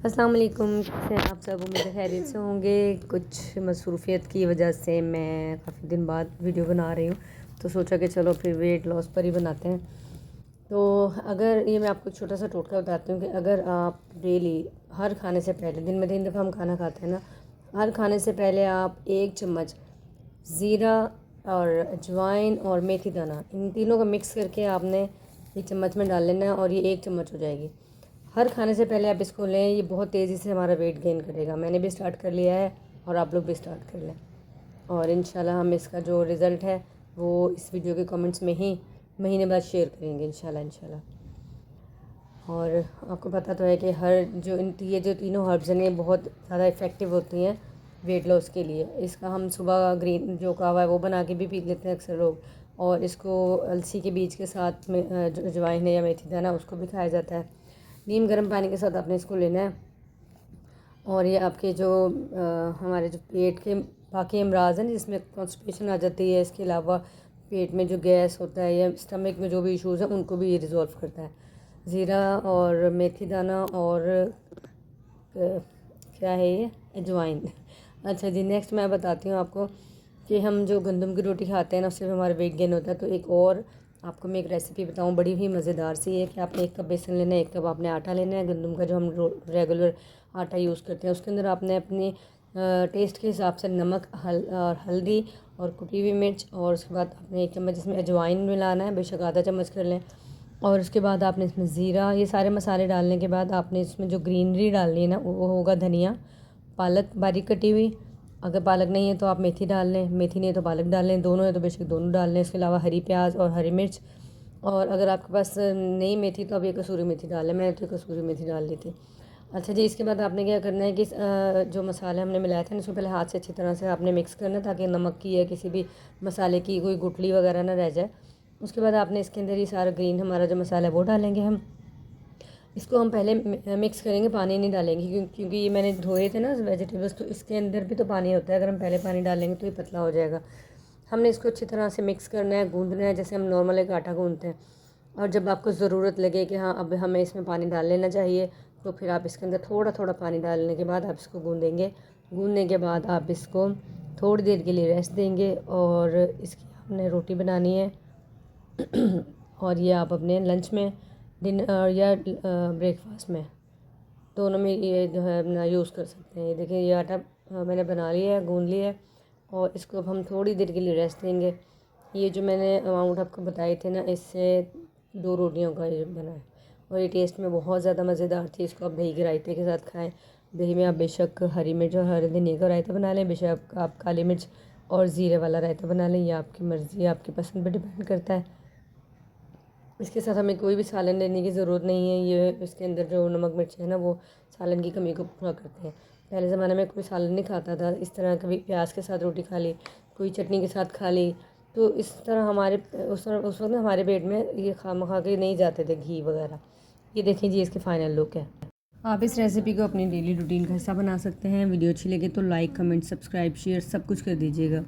अस्सलाम वालेकुम। कैसे हैं आप सब? उम्मीद है खैरियत से होंगे। कुछ मसरूफ़ियत की वजह से मैं काफ़ी दिन बाद वीडियो बना रही हूँ, तो सोचा कि चलो फिर वेट लॉस पर ही बनाते हैं। तो अगर ये मैं आपको छोटा सा टोटका बताती हूँ कि अगर आप डेली हर खाने से पहले, दिन में 3 दफ़ा हम खाना खाते हैं ना, हर खाने से पहले आप 1 चम्मच ज़ीरा और अजवाइन और मेथी दाना, इन तीनों को मिक्स करके आपने 1 चम्मच में डाल लेना है और ये 1 चम्मच हो जाएगी। हर खाने से पहले आप इसको लें, ये बहुत तेज़ी से हमारा वेट गेन करेगा। मैंने भी स्टार्ट कर लिया है और आप लोग भी स्टार्ट कर लें, और इंशाल्लाह हम इसका जो रिज़ल्ट है वो इस वीडियो के कमेंट्स में ही महीने बाद शेयर करेंगे इंशाल्लाह। और आपको पता तो है कि ये जो तीनों हर्ब्स हैं ये बहुत ज़्यादा इफ़ेक्टिव होती हैं वेट लॉस के लिए। इसका हम सुबह ग्रीन जो कहवा है वो बना के भी पी लेते हैं अक्सर लोग, और इसको अलसी के बीज के साथ में अजवाइन या मेथी दाना उसको भी खाया जाता है। नीम गर्म पानी के साथ आपने इसको लेना है। और ये आपके जो हमारे जो पेट के बाकी अमराज हैं जिसमें कॉन्स्टिपेशन आ जाती है, इसके अलावा पेट में जो गैस होता है या स्टमक में जो भी इश्यूज़ हैं उनको भी ये रिज़ॉल्व करता है। ज़ीरा और मेथी दाना और क्या है ये, अजवाइन। अच्छा जी, नेक्स्ट मैं बताती हूँ आपको कि हम जो गंदम की रोटी खाते हैं ना उससे भी हमारा वेट गेन होता है। तो एक और आपको मैं एक रेसिपी बताऊँ, बड़ी ही मज़ेदार सी है कि आपने 1 कप बेसन लेना है, 1 कप आपने आटा लेना है गंदम का, जो हम रेगुलर आटा यूज़ करते हैं। उसके अंदर आपने अपने टेस्ट के हिसाब से नमक और हल्दी और कुटी हुई मिर्च, और उसके बाद आपने 1 चम्मच इसमें अजवाइन मिलाना है, बेशक आधा चम्मच कर लें। और उसके बाद आपने इसमें ज़ीरा, ये सारे मसाले डालने के बाद आपने इसमें जो ग्रीनरी डालनी है ना वो होगा धनिया, पालक बारीक कटी हुई। अगर पालक नहीं है तो आप मेथी डाल लें, मेथी नहीं है तो पालक डाल लें, दोनों है तो बेशक दोनों डाल लें। इसके अलावा हरी प्याज और हरी मिर्च, और अगर आपके पास नहीं मेथी तो आप ये कसूरी मेथी डाल लें। मैंने तो कसूरी मेथी डाल ली थी। अच्छा जी, इसके बाद आपने क्या करना है कि जो मसाले हमने मिलाए थे ना उसको पहले हाथ से अच्छी तरह से आपने मिक्स करना है, ताकि नमक की या किसी भी मसाले की कोई गुठली वगैरह ना रह जाए। उसके बाद आपने इसके अंदर ये सारा ग्रीन हमारा जो मसाला है वो डालेंगे हम। इसको हम पहले मिक्स करेंगे, पानी नहीं डालेंगे क्योंकि ये मैंने धोए थे ना वेजिटेबल्स, तो इसके अंदर भी तो पानी होता है। अगर हम पहले पानी डालेंगे तो ये पतला हो जाएगा। हमने इसको अच्छी तरह से मिक्स करना है, गूंदना है जैसे हम नॉर्मल एक आटा गूंदते हैं। और जब आपको ज़रूरत लगे कि हाँ अब हमें इसमें पानी डाल लेना चाहिए, तो फिर आप इसके अंदर थोड़ा थोड़ा पानी डालने के बाद आप इसको गूंदेंगे। गूंदने के बाद आप इसको थोड़ी देर के लिए रेस्ट देंगे, और इसकी आपने रोटी बनानी है और ये आप अपने लंच में, डिनर या ब्रेकफास्ट में, दोनों में ये जो है अपना यूज़ कर सकते हैं। ये देखिए ये आटा मैंने बना लिया है, गूंद लिया है, और इसको अब हम थोड़ी देर के लिए रेस्ट देंगे। ये जो मैंने अमाउंट आपको बताए थे ना, इससे 2 रोटियों का ये बना है, और ये टेस्ट में बहुत ज़्यादा मज़ेदार थी। इसको आप दही के रायते के साथ खाएँ। दही में आप बेशक हरी मिर्च और हरे धनिया का रायता बना लें, बेशक आप काली मिर्च और ज़ीरे वाला रायता बना लें, ये आपकी मर्ज़ी, आपकी पसंद पर डिपेंड करता है। इसके साथ हमें कोई भी सालन लेने की ज़रूरत नहीं है। ये इसके अंदर जो नमक मिर्च है ना वो सालन की कमी को पूरा करते हैं। पहले ज़माने में कोई सालन नहीं खाता था, इस तरह कभी प्याज के साथ रोटी खा ली, कोई चटनी के साथ खा ली, तो इस तरह हमारे उस वक्त ना हमारे पेट में ये खा के नहीं जाते थे घी वगैरह। ये देखें जी इसके फाइनल लुक है। आप इस रेसिपी को अपनी डेली रूटीन का हिस्सा बना सकते हैं। वीडियो अच्छी लगे तो लाइक, कमेंट, सब्सक्राइब, शेयर सब कुछ कर दीजिएगा।